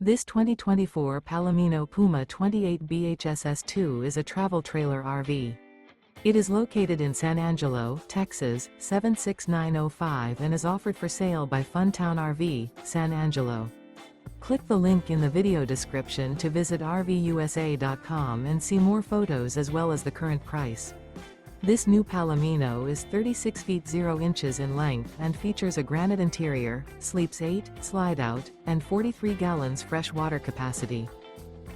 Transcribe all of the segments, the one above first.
This 2024 Palomino Puma 28 BHSS2 is a travel trailer RV. It is located in San Angelo, Texas, 76905 and is offered for sale by Funtown RV, San Angelo. Click the link in the video description to visit RVUSA.com and see more photos as well as the current price. This new Palomino is 36 feet 0 inches in length and features a granite interior, sleeps 8, slide-out, and 43 gallons fresh water capacity.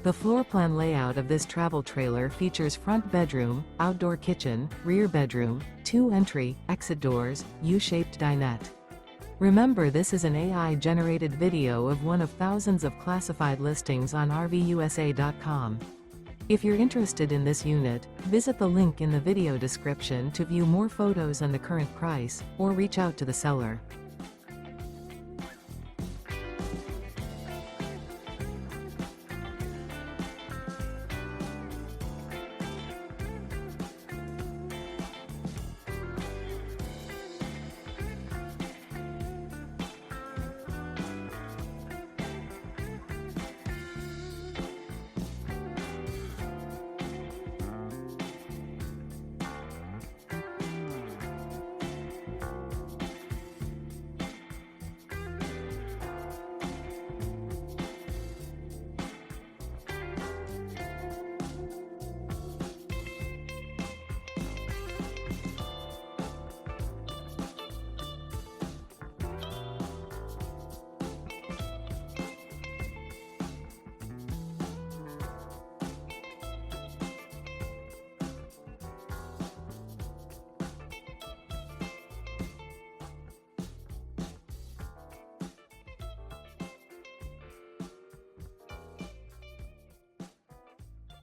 The floor plan layout of this travel trailer features front bedroom, outdoor kitchen, rear bedroom, 2 entry, exit doors, U-shaped dinette. Remember, this is an AI-generated video of one of thousands of classified listings on RVUSA.com. If you're interested in this unit, visit the link in the video description to view more photos and the current price, or reach out to the seller.